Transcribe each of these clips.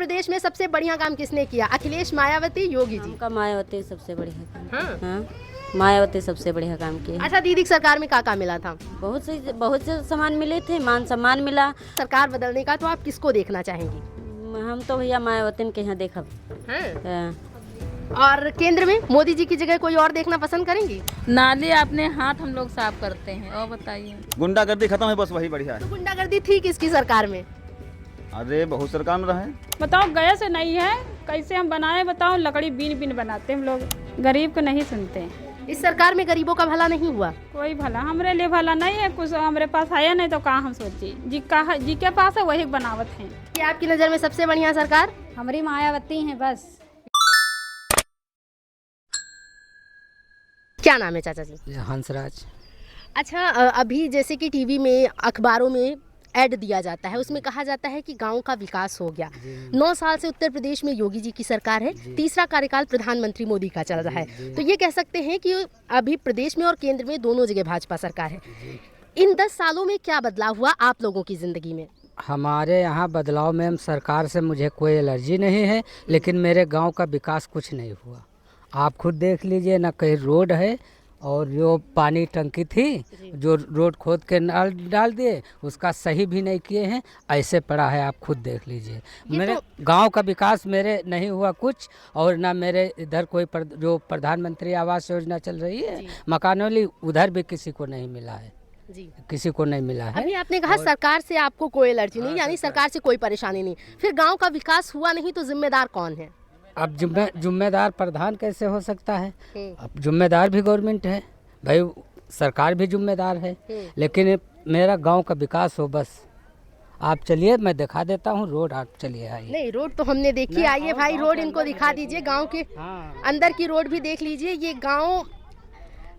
प्रदेश में सबसे बढ़िया काम किसने किया? अखिलेश, मायावती, योगी जी? हमका मायावती सबसे बढ़िया काम। हाँ। हाँ, मायावती सबसे बढ़िया काम किया। अच्छा, दीदी की सरकार में क्या मिला था? बहुत से सामान मिले थे, मान सम्मान मिला। सरकार बदलने का तो आप किसको देखना चाहेंगी? हम तो भैया मायावती के यहाँ देखब। हाँ। और केंद्र में मोदी जी की जगह कोई और देखना पसंद करेंगी? नाली अपने हाथ हम लोग साफ करते हैं। और बताइए। गुंडागर्दी खत्म है, बस वही बढ़िया है। तो गुंडागर्दी थी किसकी सरकार में? अरे बहुत सरकार में रहे। बताओ गैस से नहीं है, कैसे हम बनाए बताओ? लकड़ी बीन बीन बनाते हम लोग, गरीब को नहीं सुनते। इस सरकार में गरीबों का भला नहीं हुआ? कोई भला हमारे लिए भला नहीं है, कुछ हमारे पास है नहीं तो कहाँ हम सोचे। जी के पास है वही बनावत है। क्या आपकी नज़र में सबसे बढ़िया सरकार? हमारी मायावती है बस। क्या नाम है चाचा जी? हंसराज। अच्छा, अभी जैसे कि टीवी में, अखबारों में ऐड दिया जाता है, उसमें कहा जाता है कि गांव का विकास हो गया। 9 साल से उत्तर प्रदेश में योगी जी की सरकार है, तीसरा कार्यकाल प्रधानमंत्री मोदी का चल रहा है। तो ये कह सकते हैं कि अभी प्रदेश में और केंद्र में दोनों जगह भाजपा सरकार है। इन 10 सालों में क्या बदलाव हुआ आप लोगों की ज़िंदगी में? हमारे यहाँ बदलाव में सरकार से मुझे कोई एलर्जी नहीं है, लेकिन मेरे गांव का विकास कुछ नहीं हुआ। आप खुद देख लीजिए, ना कहीं रोड है, और जो पानी टंकी थी जो रोड खोद के डाल दिए, उसका सही भी नहीं किए हैं, ऐसे पड़ा है। आप खुद देख लीजिए। मेरे गांव का विकास मेरे नहीं हुआ कुछ, और ना मेरे इधर कोई जो प्रधानमंत्री आवास योजना चल रही है मकान वाली, उधर भी किसी को नहीं मिला है जी, किसी को नहीं मिला है। अभी आपने कहा सरकार से आपको कोई एलर्जी नहीं, यानी सरकार से कोई परेशानी नहीं। फिर गाँव का विकास हुआ नहीं तो जिम्मेदार कौन है? अब जिम्मेदार प्रधान कैसे हो सकता है? अब जिम्मेदार भी गवर्नमेंट है भाई, सरकार भी जिम्मेदार है, लेकिन मेरा गांव का विकास हो बस। आप चलिए, मैं दिखा देता हूँ रोड, आप चलिए आइए। नहीं, रोड तो हमने देखी, आइए भाई रोड इनको दिखा दीजिए। गांव के अंदर की रोड भी देख लीजिए। ये गांव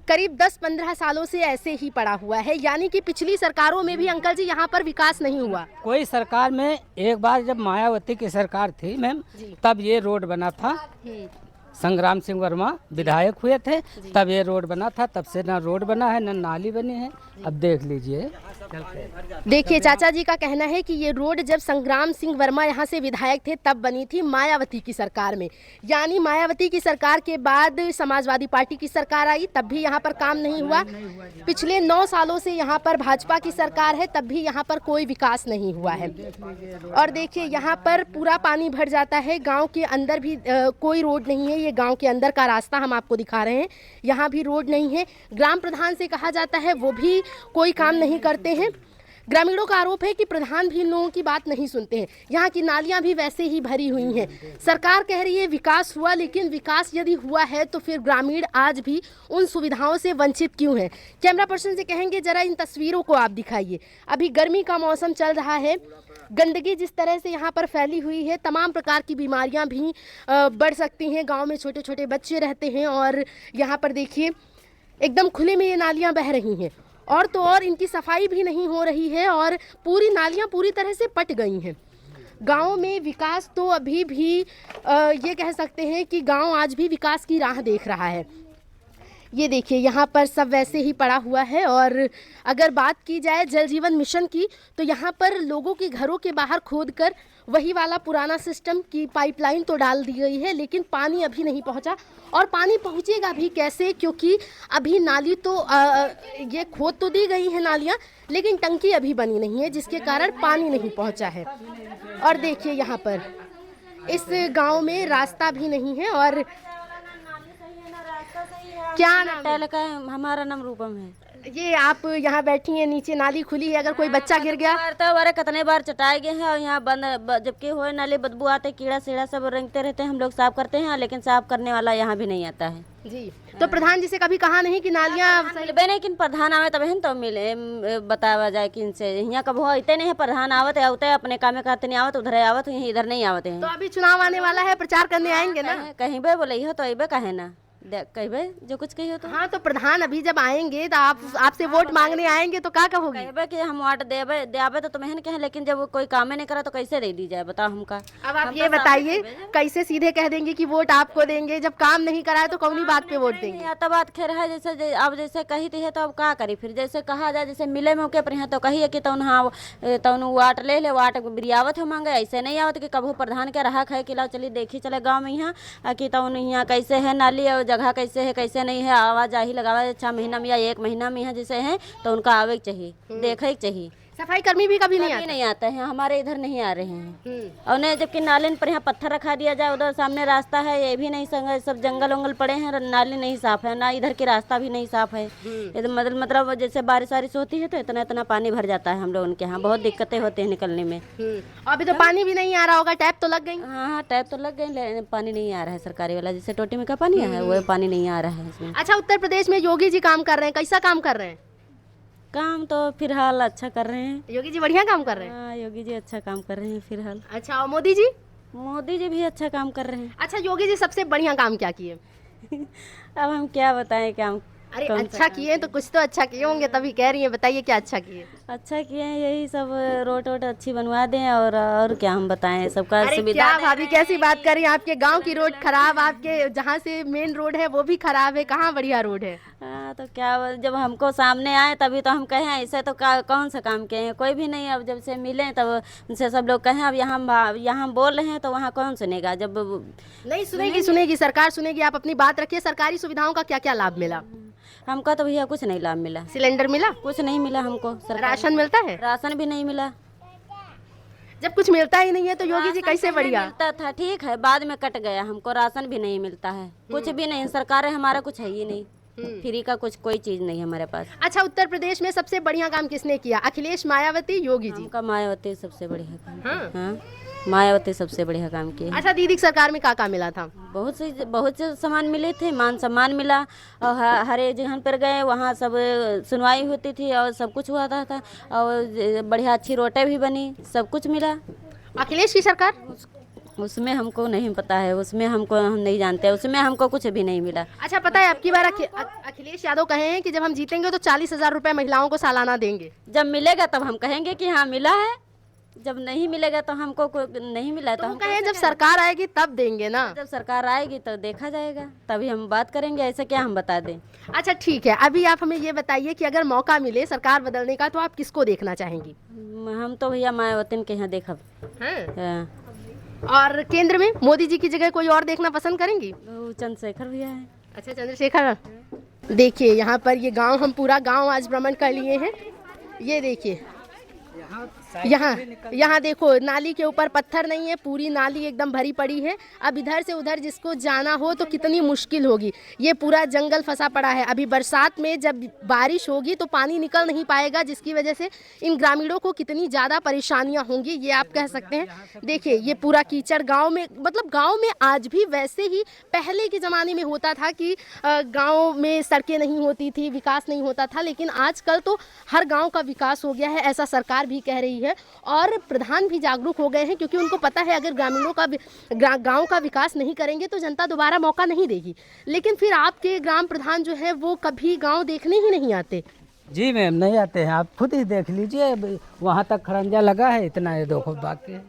करीब 10-15 सालों से ऐसे ही पड़ा हुआ है, यानी कि पिछली सरकारों में भी अंकल जी यहाँ पर विकास नहीं हुआ। कोई सरकार में, एक बार जब मायावती की सरकार थी मैम, तब ये रोड बना था। संग्राम सिंह वर्मा विधायक हुए थे, तब ये रोड बना था। तब से ना रोड बना है, ना नाली बनी है। अब देख लीजिए। देखिए, चाचा जी का कहना है कि ये रोड जब संग्राम सिंह वर्मा यहाँ से विधायक थे तब बनी थी, मायावती की सरकार में। यानी मायावती की सरकार के बाद समाजवादी पार्टी की सरकार आई, तब भी यहाँ पर काम नहीं हुआ। पिछले 9 सालों से यहाँ पर भाजपा की सरकार है, तब भी यहाँ पर कोई विकास नहीं हुआ है। और देखिए, यहाँ पर पूरा पानी भर जाता है। गाँव के अंदर भी कोई रोड नहीं है। ये गाँव के अंदर का रास्ता हम आपको दिखा रहे हैं, यहाँ भी रोड नहीं है। ग्राम प्रधान से कहा जाता है, वो भी कोई काम नहीं करते हैं। ग्रामीणों का आरोप है कि प्रधान भी इन लोगों की बात नहीं सुनते हैं। यहाँ की नालियाँ भी वैसे ही भरी हुई हैं। सरकार कह रही है विकास हुआ, लेकिन विकास यदि हुआ है तो फिर ग्रामीण आज भी उन सुविधाओं से वंचित क्यों हैं? कैमरा पर्सन से कहेंगे जरा इन तस्वीरों को आप दिखाइए। अभी गर्मी का मौसम चल रहा है, गंदगी जिस तरह से यहाँ पर फैली हुई है, तमाम प्रकार की बीमारियाँ भी बढ़ सकती हैं। गाँव में छोटे छोटे बच्चे रहते हैं और यहाँ पर देखिए एकदम खुले में ये नालियाँ बह रही हैं, और तो और इनकी सफाई भी नहीं हो रही है और पूरी नालियाँ पूरी तरह से पट गई हैं। गाँव में विकास तो अभी भी ये कह सकते हैं कि गाँव आज भी विकास की राह देख रहा है। ये देखिए, यहाँ पर सब वैसे ही पड़ा हुआ है। और अगर बात की जाए जल जीवन मिशन की, तो यहाँ पर लोगों के घरों के बाहर खोदकर वही वाला पुराना सिस्टम की पाइपलाइन तो डाल दी गई है, लेकिन पानी अभी नहीं पहुँचा। और पानी पहुँचेगा भी कैसे, क्योंकि अभी नाली तो ये खोद तो दी गई है नालियाँ, लेकिन टंकी अभी बनी नहीं है, जिसके कारण पानी नहीं पहुँचा है। और देखिए, यहाँ पर इस गाँव में रास्ता भी नहीं है। और क्या नाम है? हमारा नाम रूपम है। ये आप यहाँ बैठी हैं, नीचे नाली खुली है, अगर कोई बच्चा गिर गया तो हमारे कितने बार चटाए गए हैं, और यहाँ बंद जबकि हो नाले बदबू आते, कीड़ा सीड़ा सब रेंगते रहते हैं। हम लोग साफ करते हैं, लेकिन साफ करने वाला यहाँ भी नहीं आता है जी। तो प्रधान जी से कभी कहा नहीं कि नालियाँ मिलबे नहीं, कि प्रधान आवे तब तो मिले बतावा जाए कि इनसे यहाँ कब हो इतने नहीं है। प्रधान आवत आवते अपने काम में करते नहीं आवत, उधर आवत इधर नहीं आवते हैं। तो अभी चुनाव आने वाला है, प्रचार करने आएंगे ना? कहीं बे बोले हो तो अबे कहे ना। कहबे जो कुछ कहियो तो हाँ तो प्रधान अभी जब आएंगे तो आपसे वोट मांगने आएंगे तो क्या कहोगे? कहबे कि हम वाट देबे देबे तो तुम्हें कहे, लेकिन जब वो कोई काम नहीं करा तो कैसे दे दी जाए बताओ हमका। अब आप ये बताइए कैसे सीधे कह देंगे कि वोट आपको देंगे जब काम नहीं करा है तो कौनी बात पे वोट देंगे? या तो बात खैर है जैसे अब जैसे कही थी है तो अब का करी फिर जैसे कहा जाए जैसे मिले मौके पर यहाँ तो कही कि तौन हाँ तौन वाट ले ले वाट बिरियावत हो मांगे ऐसे नहीं आवत कि कभू प्रधान के रहा है कि लाओ चलिए देखी चले गाँव में यहाँ कि तौन यहाँ कैसे है नाली और जगह कैसे है कैसे नहीं है आवाजाही लगावा 6 महीना में या 1 महीना में यहाँ जैसे है तो उनका आवे के चाहिए देखे के चाहिए। सफाई कर्मी भी कभी नहीं आते? नहीं आता है हमारे इधर नहीं आ रहे हैं। और नहीं जबकि नाले पर यहाँ पत्थर रखा दिया जाए उधर सामने रास्ता है ये भी नहीं संग सब जंगल वंगल पड़े हैं नाली नहीं साफ है ना इधर की रास्ता भी नहीं साफ है। मतलब जैसे बारिश वारिश होती है तो इतना इतना पानी भर जाता है हम लोग उनके यहाँ बहुत दिक्कतें होती है निकलने में। अभी तो पानी भी नहीं आ रहा होगा, टैप तो लग गई? हाँ टैप तो लग गई पानी नहीं आ रहा है सरकारी वाला जैसे टोटी में का पानी है वो पानी नहीं आ रहा है इसमें। अच्छा उत्तर प्रदेश में योगी जी काम कर रहे हैं, कैसा काम कर रहे हैं? काम तो फिलहाल अच्छा कर रहे हैं। योगी जी बढ़िया काम कर रहे हैं? हाँ योगी जी अच्छा काम कर रहे हैं फिलहाल। अच्छा और मोदी जी? मोदी जी भी अच्छा काम कर रहे हैं। अच्छा योगी जी सबसे बढ़िया काम क्या किए? अब हम क्या बताएं काम। अरे अच्छा किए तो कुछ तो अच्छा किए होंगे तभी कह रही है, बताइए क्या अच्छा किए? अच्छा किए हैं यही सब रोड वोड अच्छी बनवा दें और क्या हम बताएं सबका अरे सुविधा क्या भाभी कैसी बात कर रही हैं? आपके गांव की रोड खराब, आपके जहाँ से मेन रोड है वो भी खराब है, कहाँ बढ़िया रोड है? हाँ तो क्या जब हमको सामने आए तभी तो हम कहें ऐसे तो कौन सा काम किए हैं कोई भी नहीं। अब जब से मिले तब उनसे सब लोग कहें अब यहाँ बोल रहे हैं तो वहाँ कौन सुनेगा जब नहीं सुनेगी सरकार सुनेगी। आप अपनी बात रखिए। सरकारी सुविधाओं का क्या क्या लाभ मिला? हमको तो भैया कुछ नहीं लाभ मिला। सिलेंडर मिला? कुछ नहीं मिला हमको। राशन मिलता है? राशन भी नहीं मिला। जब कुछ मिलता ही नहीं है तो योगी जी कैसे पहले बढ़िया? मिलता था ठीक है बाद में कट गया हमको राशन भी नहीं मिलता है कुछ भी नहीं। सरकार है हमारा कुछ है ही नहीं फ्री का कुछ कोई चीज नहीं हमारे पास। अच्छा उत्तर प्रदेश में सबसे बढ़िया काम किसने किया? अखिलेश, मायावती, योगी जी? हमका मायावती सबसे बढ़िया काम। हाँ मायावती सबसे बढ़िया काम किया। अच्छा दीदी की सरकार में क्या मिला था? बहुत से सामान मिले थे मान सम्मान मिला और हर एक जगह पर गए वहाँ सब सुनवाई होती थी और सब कुछ हुआ था और बढ़िया अच्छी रोटें भी बनी सब कुछ मिला। अखिलेश की सरकार? उसमें हमको नहीं पता है उसमें हमको हम नहीं जानते उसमें हमको कुछ भी नहीं मिला। अच्छा पता है आपकी बार अखिलेश यादव कहे हैं कि जब हम जीतेंगे तो 40,000 रुपए महिलाओं को सालाना देंगे। जब मिलेगा तब हम कहेंगे कि हाँ मिला है जब नहीं मिलेगा तो हमको नहीं मिला तो हम कहे जब सरकार आएगी तब देंगे ना? जब सरकार आएगी तो देखा जाएगा तभी हम बात करेंगे ऐसे क्या हम बता दें। अच्छा ठीक है अभी आप हमें ये बताइए कि अगर मौका मिले सरकार बदलने का तो आप किसको देखना चाहेंगी? हम तो भैया मायावती के यहाँ देखा हैं? और केंद्र में मोदी जी की जगह कोई और देखना पसंद करेंगी? चंद्रशेखर भैया है। अच्छा चंद्रशेखर। देखिए यहाँ पर ये गांव हम पूरा गांव आज भ्रमण कर लिए हैं। ये देखिए यहाँ देखो नाली के ऊपर पत्थर नहीं है, पूरी नाली एकदम भरी पड़ी है। अब इधर से उधर जिसको जाना हो तो कितनी मुश्किल होगी। ये पूरा जंगल फंसा पड़ा है। अभी बरसात में जब बारिश होगी तो पानी निकल नहीं पाएगा जिसकी वजह से इन ग्रामीणों को कितनी ज़्यादा परेशानियां होंगी ये आप कह सकते हैं। देखिए ये पूरा कीचड़ गाँव में, मतलब गाँव में आज भी वैसे ही पहले के ज़माने में होता था कि गाँव में सड़कें नहीं होती थी, विकास नहीं होता था, लेकिन आजकल तो हर गाँव का विकास हो गया है ऐसा सरकार भी कह रही है और प्रधान भी जागरूक हो गए हैं क्योंकि उनको पता है अगर ग्रामीणों का गांव का विकास नहीं करेंगे तो जनता दोबारा मौका नहीं देगी। लेकिन फिर आपके ग्राम प्रधान जो है वो कभी गांव देखने ही नहीं आते। जी मैम नहीं आते हैं, आप खुद ही देख लीजिए वहाँ तक खरंजा लगा है इतना है देखो बाकी।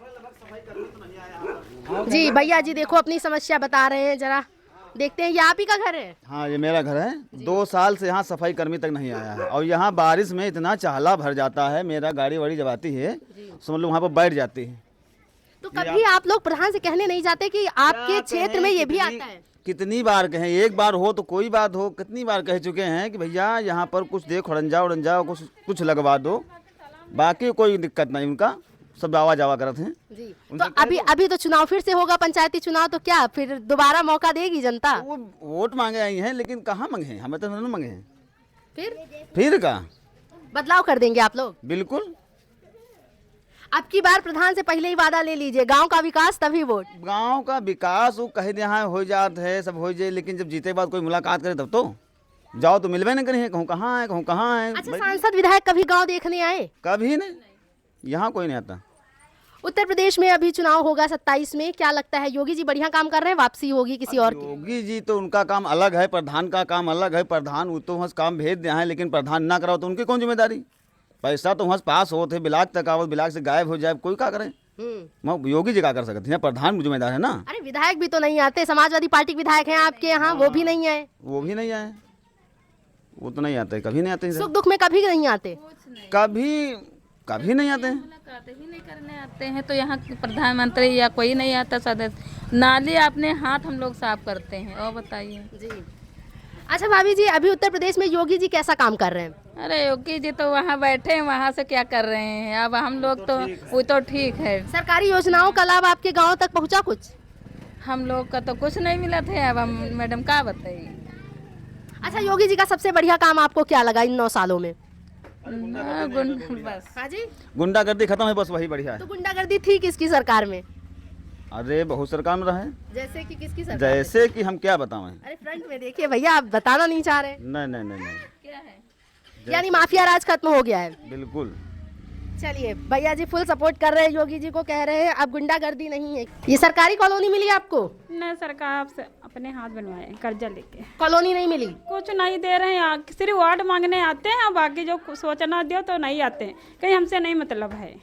जी भैया जी देखो अपनी समस्या बता रहे हैं, जरा देखते हैं। ये आप ही का घर है? हाँ ये मेरा घर है। 2 साल से यहाँ सफाई कर्मी तक नहीं आया है और यहाँ बारिश में इतना चहला भर जाता है, मेरा गाड़ी वाड़ी जब आती है समझ लो वहाँ पर बैठ जाती है। तो कभी आप लोग प्रधान से कहने नहीं जाते कि आपके क्षेत्र में ये भी आता है? कितनी बार कहें, एक बार हो तो कोई बात हो, कितनी बार कह चुके हैं कि भैया यहाँ पर कुछ दे खड़ंजा उड़ंजा कुछ लगवा दो, बाकी कोई दिक्कत नहीं। उनका सब आवा जावा करते हैं जी। तो अभी तो चुनाव फिर से होगा, पंचायती चुनाव, तो क्या फिर दोबारा मौका देगी जनता? वो वोट मांगे आई हैं लेकिन कहाँ मांगे हैं, हमें तो नहीं मांगे हैं। फिर का बदलाव कर देंगे आप लोग? बिल्कुल। अब की बार प्रधान से पहले ही वादा ले लीजिए, गांव का विकास तभी वोट। गांव का विकास वो कहे यहाँ हो जात है सब हो जाए, लेकिन जब जीते बाद कोई मुलाकात करे तब तो जाओ तो मिलवे नहीं करें, कहूँ कहाँ है कहूँ कहाँ है। अच्छा सांसद विधायक कभी गाँव देखने आए? कभी नहीं, यहाँ कोई नहीं आता। उत्तर प्रदेश में अभी चुनाव होगा 27 में, क्या लगता है योगी जी बढ़िया काम कर रहे हैं, वापसी होगी किसी और की? योगी जी तो उनका काम अलग है, प्रधान का काम अलग है। प्रधान वो तो बस काम भेज दिया है, लेकिन प्रधान ना कराओ तो उनकी कौन जिम्मेदारी? पैसा तो वहाँ पास होते, बिलाक तक आवत, बिलाक से गायब हो जाए, कोई क्या करे? योगी जी क्या कर सकते हैं? प्रधान जिम्मेदार है ना। अरे विधायक भी तो नहीं आते, समाजवादी पार्टी के विधायक हैं आपके यहाँ, वो भी नहीं आए। वो भी नहीं आए, वो तो नहीं आते, कभी नहीं आते इधर। सुख दुख में कभी नहीं आते, कभी नहीं आते हैं। मुलाकात ही नहीं करने आते हैं, तो यहाँ के प्रधानमंत्री या कोई नहीं आता सदस्य। नाली अपने हाथ हम लोग साफ करते हैं। और बताइए जी। अच्छा भाभी जी, अभी उत्तर प्रदेश में योगी जी कैसा काम कर रहे हैं? अरे योगी जी तो वहाँ बैठे हैं, वहाँ से क्या कर रहे हैं? अब हम लोग तो वो तो ठीक है। सरकारी योजनाओं का लाभ आपके गांव तक पहुंचा कुछ? हम लोग का तो कुछ नहीं मिला था। अब हम मैडम क्या बताइए। अच्छा, योगी जी का सबसे बढ़िया काम आपको क्या लगा इन 9 सालों में? बस हाँ जी, गुंडागर्दी खत्म है, बस वही बढ़िया है। तो गुंडागर्दी थी किसकी सरकार में? अरे बहुत सरकार में रहे। जैसे कि किसकी सरकार? जैसे कि हम क्या बताएं? अरे फ्रंट में देखिए भैया, आप बताना नहीं चाह रहे। नहीं नहीं नहीं नहीं, क्या है? यानी माफिया राज खत्म हो गया है। बिल्कुल। चलिए, भैया जी फुल सपोर्ट कर रहे हैं योगी जी को, कह रहे हैं अब गुंडागर्दी नहीं है। ये सरकारी कॉलोनी मिली आपको? नहीं, सरकार से अपने हाथ बनवाए कर्जा लेके। कॉलोनी नहीं मिली? कुछ नहीं दे रहे हैं, सिर्फ वार्ड मांगने आते हैं, बाकी जो सोचना दो तो नहीं आते हैं। कहीं हमसे नहीं मतलब है,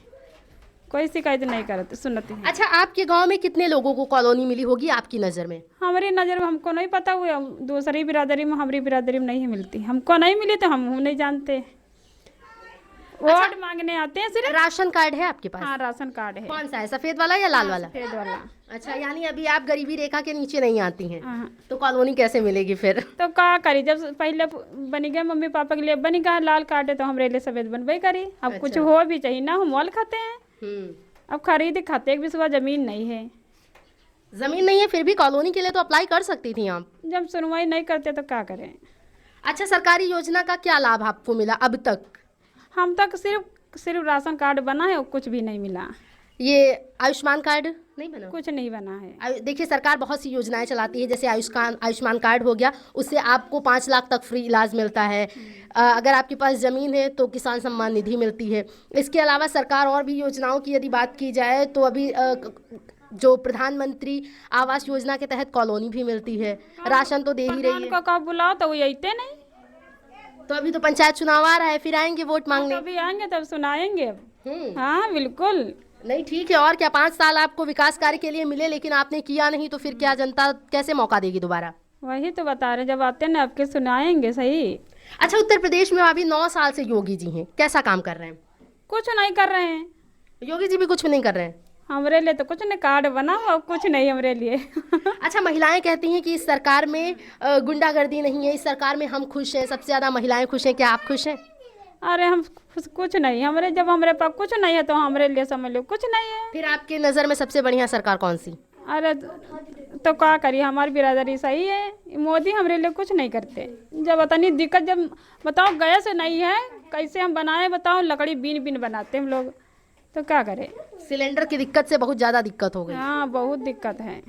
कोई शिकायत नहीं करते, सुनते हैं। अच्छा, आपके गांव में कितने लोगों को कॉलोनी मिली होगी आपकी नज़र में? हमारी नज़र में हमको नहीं पता हुआ, दूसरी बिरादरी में हमारी बिरादरी में नहीं मिलती, हमको नहीं मिली तो हम नहीं जानते। वार्ड मांगने आते हैं सिर्फ। राशन कार्ड है आपके पास? हाँ, राशन कार्ड है। कौन सा है, सफेद वाला या लाल वाला? सफेद वाला। अच्छा, यानी अभी आप गरीबी रेखा के नीचे नहीं आती हैं, हाँ। तो कॉलोनी कैसे मिलेगी फिर? तो क्या करी, जब पहले बनी गए मम्मी पापा के लिए बनी गया लाल कार्ड है, तो हमारे लिए सफेद बनवाई करी। अब कुछ हो भी चाहिए ना, हम मोल खाते हैं, अब खरीद खाते एक भी सुबह जमीन नहीं है। जमीन नहीं है फिर भी कॉलोनी के लिए तो अप्लाई कर सकती थी आप। जब सुनवाई नहीं करते तो क्या करें। अच्छा, सरकारी योजना का क्या लाभ आपको मिला अब तक? हम तक सिर्फ राशन कार्ड बना है और कुछ भी नहीं मिला। ये आयुष्मान कार्ड नहीं बना? कुछ नहीं बना है। देखिए, सरकार बहुत सी योजनाएं चलाती है, जैसे आयुष्मान कार्ड हो गया, उससे आपको 5 लाख तक फ्री इलाज मिलता है। अगर आपके पास ज़मीन है तो किसान सम्मान निधि मिलती है। इसके अलावा सरकार और भी योजनाओं की यदि बात की जाए तो अभी जो प्रधानमंत्री आवास योजना के तहत कॉलोनी भी मिलती है, राशन तो दे ही रही है। कब बुलाओ तो वो आते नहीं। तो अभी तो पंचायत चुनाव आ रहा है, फिर आएंगे वोट मांगने? अभी आएंगे तब सुनाएंगे। हाँ बिल्कुल। नहीं ठीक है, और क्या 5 साल आपको विकास कार्य के लिए मिले लेकिन आपने किया नहीं, तो फिर क्या जनता कैसे मौका देगी दोबारा? वही तो बता रहे, जब आते ना आपके सुनाएंगे सही। अच्छा, उत्तर प्रदेश में अभी 9 साल से योगी जी हैं, कैसा काम कर रहे हैं? कुछ नहीं कर रहे हैं, योगी जी भी कुछ नहीं कर रहे हैं। हमारे लिए तो कुछ नहीं, कार्ड बना हुआ कुछ नहीं हमारे लिए। अच्छा, महिलाएं कहती हैं कि इस सरकार में गुंडागर्दी नहीं है, इस सरकार में हम खुश हैं, सबसे ज़्यादा महिलाएं खुश हैं, क्या आप खुश हैं? अरे हम कुछ नहीं, हमारे जब हमारे पास कुछ नहीं है तो हमारे लिए समझ लो कुछ नहीं है। फिर आपके नज़र में सबसे बढ़िया सरकार कौन सी? अरे तो क्या करिए, हमारी बिरादरी सही है, मोदी हमारे लिए कुछ नहीं करते। जब इतनी दिक्कत, जब बताओ गैस नहीं है कैसे हम बनाए, बताओ लकड़ी बीन बीन बनाते हम लोग, तो क्या करें। सिलेंडर की दिक्कत से बहुत ज़्यादा दिक्कत हो गई। हाँ बहुत दिक्कत है,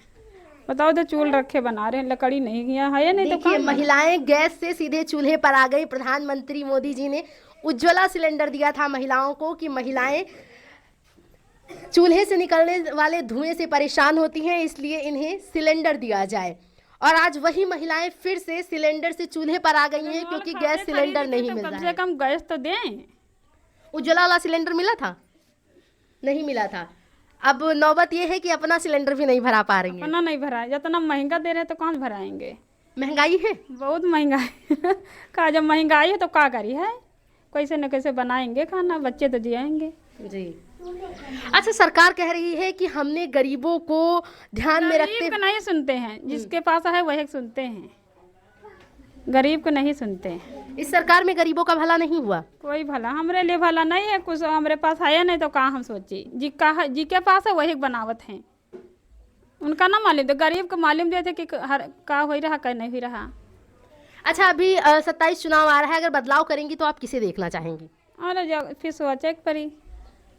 बताओ तो चूल रखे बना रहे हैं, लकड़ी नहीं है नहीं तो देखिए, महिलाएं गैस से सीधे चूल्हे पर आ गई। प्रधानमंत्री मोदी जी ने उज्ज्वला सिलेंडर दिया था महिलाओं को कि महिलाएं चूल्हे से निकलने वाले धुएं से परेशान होती हैं, इसलिए इन्हें सिलेंडर दिया जाए। और आज वही महिलाएं फिर से सिलेंडर से चूल्हे पर आ गई हैं, क्योंकि गैस सिलेंडर नहीं मिल रहा है। कम से कम गैस तो दें। उज्ज्वला वाला सिलेंडर मिला था? नहीं मिला था। अब नौबत ये है कि अपना सिलेंडर भी नहीं भरा पा रही है। अपना नहीं भरा, जितना महंगा दे रहे हैं तो कौन भराएंगे। महंगाई है, बहुत महंगाई का, जब महंगाई है तो क्या करी है, कैसे न कैसे बनाएंगे खाना, बच्चे तो जिएंगे जी। अच्छा, सरकार कह रही है कि हमने गरीबों को ध्यान में रखते गरीब को नहीं सुनते हैं, जिसके पास है वही सुनते हैं, गरीब को नहीं सुनते हैं। इस सरकार में गरीबों का भला नहीं हुआ? कोई भला हमारे लिए भला नहीं है, कुछ हमारे पास है नहीं तो कहाँ हम सोचे, जी के पास है वही बनावत हैं, उनका ना मालूम, तो गरीब को मालूम देते कि हर का हो रहा का नहीं हो रहा। अच्छा, अभी 27 चुनाव आ रहा है, अगर बदलाव करेंगी तो आप किसे देखना चाहेंगी? अरे फिर सोचे पड़ी।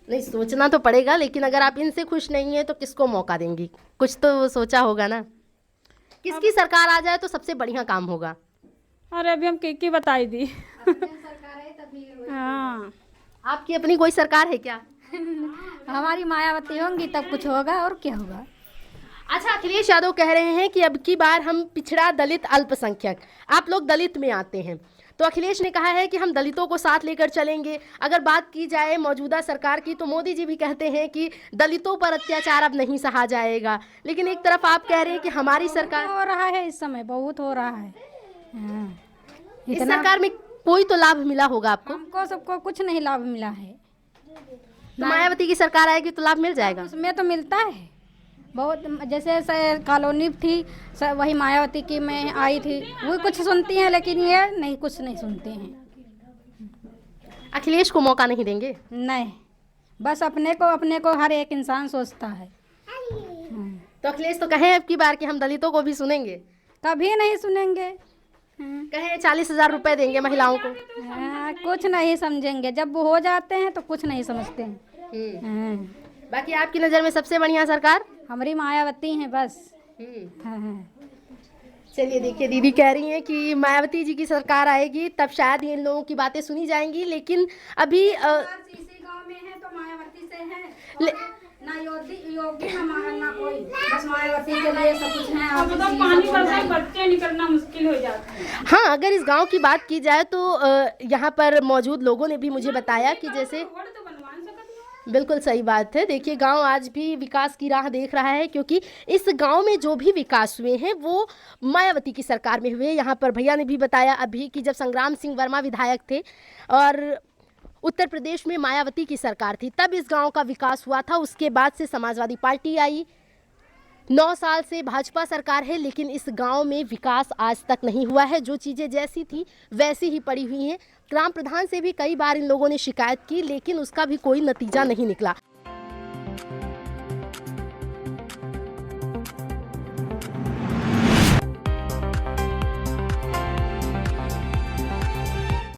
नहीं, सोचना तो पड़ेगा, लेकिन अगर आप इनसे खुश नहीं है तो किसको मौका देंगी? कुछ तो सोचा होगा ना, किसकी सरकार आ जाए तो सबसे बढ़िया काम होगा? अरे अभी हम की बताई दी। हाँ, आपकी अपनी कोई सरकार है क्या? हमारी मायावती होंगी तब कुछ होगा, और क्या होगा। अच्छा, अखिलेश यादव कह रहे हैं कि अब की बार हम पिछड़ा, दलित, अल्पसंख्यक, आप लोग दलित में आते हैं, तो अखिलेश ने कहा है कि हम दलितों को साथ लेकर चलेंगे। अगर बात की जाए मौजूदा सरकार की तो मोदी जी भी कहते हैं कि दलितों पर अत्याचार अब नहीं सहा जाएगा, लेकिन एक तरफ आप कह रहे हैं कि हमारी सरकार हो रहा है इस समय, बहुत हो रहा है। इस सरकार में कोई तो लाभ मिला होगा आपको? हमको सबको कुछ नहीं लाभ मिला है। तो मायावती की सरकार आएगी तो लाभ मिल जाएगा? उसमें तो मिलता है बहुत, जैसे कॉलोनी थी वही मायावती की मैं आई थी, वो कुछ सुनती हैं, लेकिन ये नहीं, कुछ नहीं सुनते हैं। अखिलेश को मौका नहीं देंगे? नहीं, बस अपने को हर एक इंसान सोचता है। तो अखिलेश तो कहे अब की बार कि हम दलितों को भी सुनेंगे। कभी नहीं सुनेंगे। कहे 40,000 रुपए देंगे महिलाओं को। कुछ नहीं समझेंगे, जब वो हो जाते हैं तो कुछ नहीं समझते हैं। बाकी आपकी नज़र में सबसे बढ़िया सरकार हमारी मायावती हैं बस। चलिए, देखिए दीदी कह रही हैं कि मायावती जी की सरकार आएगी तब शायद इन लोगों की बातें सुनी जाएंगी, लेकिन अभी इसी गांव में है तो मायावती से है, ना योगी ना कोई, बस मायावती के लिए सब कुछ है। अब तो पानी बरसा बच्चे निकलना मुश्किल हो जाता है। हाँ, अगर इस गांव की बात की जाए तो यहाँ पर मौजूद लोगों ने भी मुझे बताया कि जैसे बिल्कुल सही बात है। देखिए, गांव आज भी विकास की राह देख रहा है, क्योंकि इस गांव में जो भी विकास हुए हैं वो मायावती की सरकार में हुए। यहाँ पर भैया ने भी बताया अभी कि जब संग्राम सिंह वर्मा विधायक थे और उत्तर प्रदेश में मायावती की सरकार थी, तब इस गांव का विकास हुआ था। उसके बाद से समाजवादी पार्टी आई, 9 साल से भाजपा सरकार है, लेकिन इस गांव में विकास आज तक नहीं हुआ है। जो चीज़ें जैसी थी वैसी ही पड़ी हुई हैं। ग्राम प्रधान से भी कई बार इन लोगों ने शिकायत की, लेकिन उसका भी कोई नतीजा नहीं निकला।